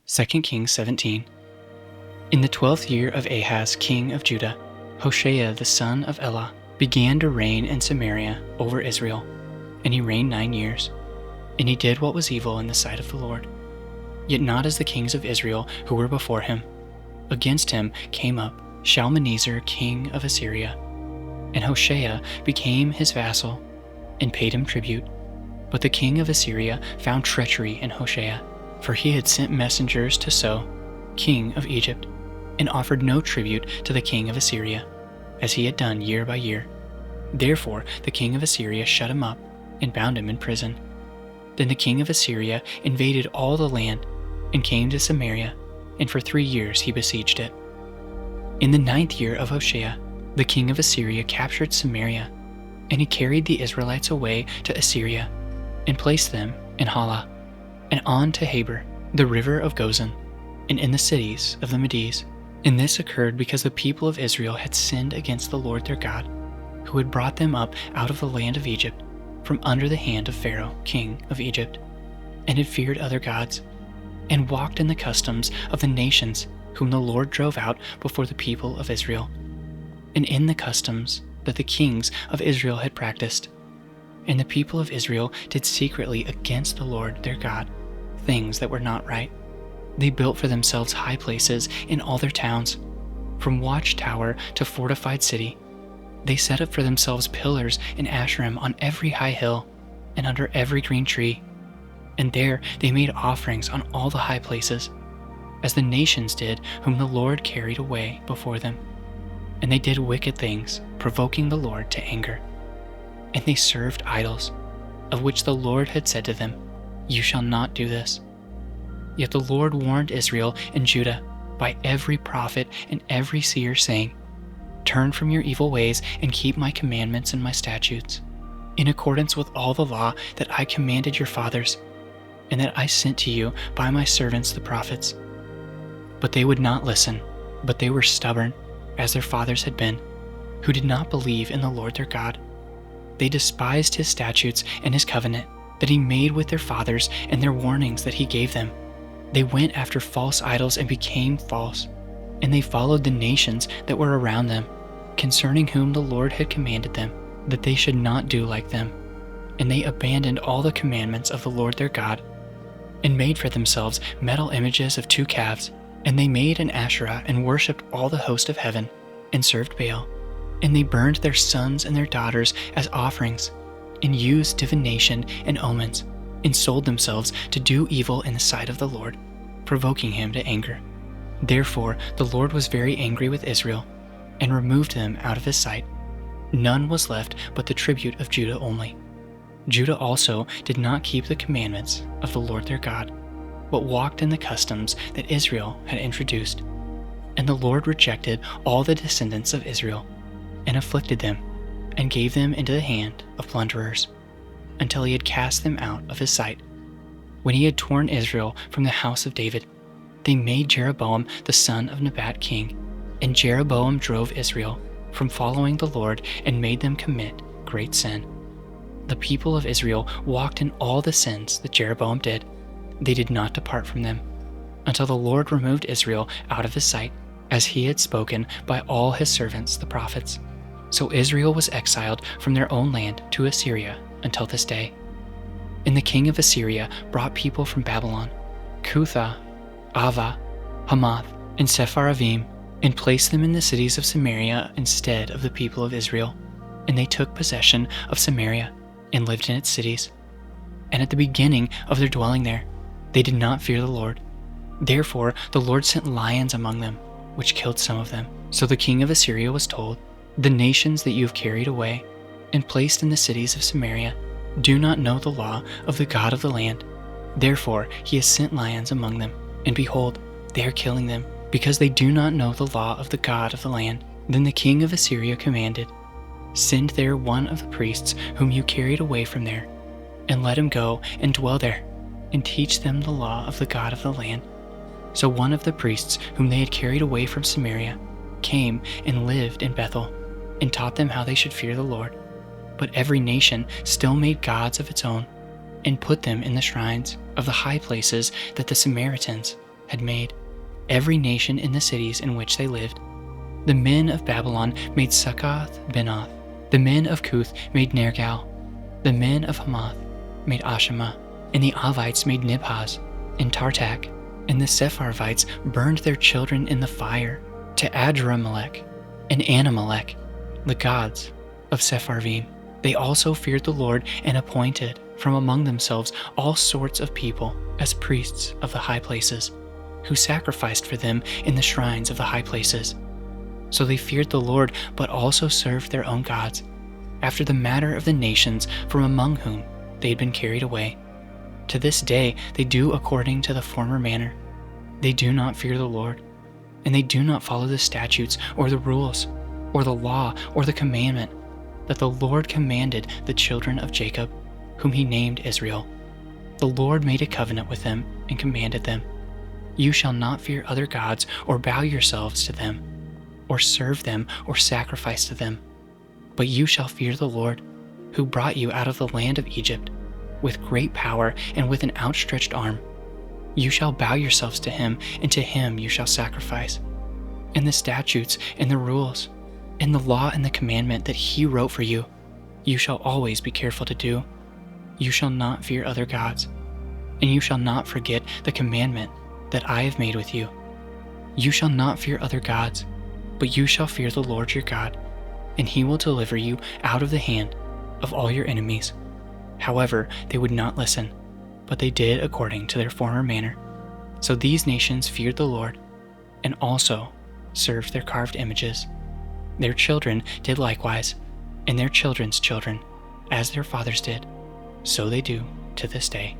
2 Kings 17. In the 12th year of Ahaz, king of Judah, Hoshea the son of Elah began to reign in Samaria over Israel, and he reigned 9 years. And he did what was evil in the sight of the Lord, yet not as the kings of Israel who were before him. Against him came up Shalmaneser king of Assyria, and Hoshea became his vassal and paid him tribute. But the king of Assyria found treachery in Hoshea, for he had sent messengers to So, king of Egypt, and offered no tribute to the king of Assyria, as he had done year by year. Therefore the king of Assyria shut him up and bound him in prison. Then the king of Assyria invaded all the land and came to Samaria, and for 3 years he besieged it. In the 9th year of Hoshea, the king of Assyria captured Samaria, and he carried the Israelites away to Assyria, and placed them in Halah, and on to Habor, the river of Gozan, and in the cities of the Medes. And this occurred because the people of Israel had sinned against the Lord their God, who had brought them up out of the land of Egypt, from under the hand of Pharaoh, king of Egypt, and had feared other gods, and walked in the customs of the nations whom the Lord drove out before the people of Israel, and in the customs that the kings of Israel had practiced. And the people of Israel did secretly against the Lord their God things that were not right. They built for themselves high places in all their towns, from watchtower to fortified city. They set up for themselves pillars and Asherim on every high hill and under every green tree. And there they made offerings on all the high places, as the nations did whom the Lord carried away before them. And they did wicked things, provoking the Lord to anger. And they served idols, of which the Lord had said to them, "You shall not do this." Yet the Lord warned Israel and Judah by every prophet and every seer, saying, "Turn from your evil ways and keep my commandments and my statutes, in accordance with all the law that I commanded your fathers, and that I sent to you by my servants the prophets." But they would not listen, but they were stubborn, as their fathers had been, who did not believe in the Lord their God. They despised his statutes and his covenant that he made with their fathers, and their warnings that he gave them. They went after false idols and became false, and they followed the nations that were around them, concerning whom the Lord had commanded them that they should not do like them. And they abandoned all the commandments of the Lord their God, and made for themselves metal images of 2 calves. And they made an Asherah and worshipped all the host of heaven, and served Baal. And they burned their sons and their daughters as offerings, and used divination and omens, and sold themselves to do evil in the sight of the Lord, provoking him to anger. Therefore the Lord was very angry with Israel, and removed them out of his sight. None was left but the tribute of Judah only. Judah also did not keep the commandments of the Lord their God, but walked in the customs that Israel had introduced. And the Lord rejected all the descendants of Israel, and afflicted them, and gave them into the hand of plunderers, until he had cast them out of his sight. When he had torn Israel from the house of David, they made Jeroboam the son of Nebat king, and Jeroboam drove Israel from following the Lord, and made them commit great sin. The people of Israel walked in all the sins that Jeroboam did. They did not depart from them, until the Lord removed Israel out of his sight, as he had spoken by all his servants the prophets. So Israel was exiled from their own land to Assyria until this day. And the king of Assyria brought people from Babylon, Cutha, Ava, Hamath, and Sepharvaim, and placed them in the cities of Samaria instead of the people of Israel. And they took possession of Samaria, and lived in its cities. And at the beginning of their dwelling there, they did not fear the Lord. Therefore the Lord sent lions among them, which killed some of them. So the king of Assyria was told, "The nations that you have carried away, and placed in the cities of Samaria, do not know the law of the God of the land. Therefore he has sent lions among them, and behold, they are killing them, because they do not know the law of the God of the land." Then the king of Assyria commanded, "Send there one of the priests whom you carried away from there, and let him go and dwell there, and teach them the law of the God of the land." So one of the priests whom they had carried away from Samaria came and lived in Bethel, and taught them how they should fear the Lord. But every nation still made gods of its own, and put them in the shrines of the high places that the Samaritans had made, every nation in the cities in which they lived. The men of Babylon made Succoth-Benoth. The men of Cuth made Nergal. The men of Hamath made Ashima. And the Avites made Nibhaz and Tartak. And the Sepharvites burned their children in the fire to Adramelech and Anamelech, the gods of Sepharvaim. They also feared the Lord and appointed from among themselves all sorts of people as priests of the high places, who sacrificed for them in the shrines of the high places. So they feared the Lord, but also served their own gods, after the manner of the nations from among whom they had been carried away. To this day they do according to the former manner. They do not fear the Lord, and they do not follow the statutes or the rules, or the law or the commandment that the Lord commanded the children of Jacob, whom he named Israel. The Lord made a covenant with them and commanded them, "You shall not fear other gods or bow yourselves to them, or serve them or sacrifice to them, but you shall fear the Lord, who brought you out of the land of Egypt with great power and with an outstretched arm. You shall bow yourselves to him, and to him you shall sacrifice. And the statutes and the rules and the law and the commandment that he wrote for you, you shall always be careful to do. You shall not fear other gods, and you shall not forget the commandment that I have made with you. You shall not fear other gods, but you shall fear the Lord your God, and he will deliver you out of the hand of all your enemies." However, they would not listen, but they did according to their former manner. So these nations feared the Lord, and also served their carved images. Their children did likewise, and their children's children, as their fathers did. So they do to this day.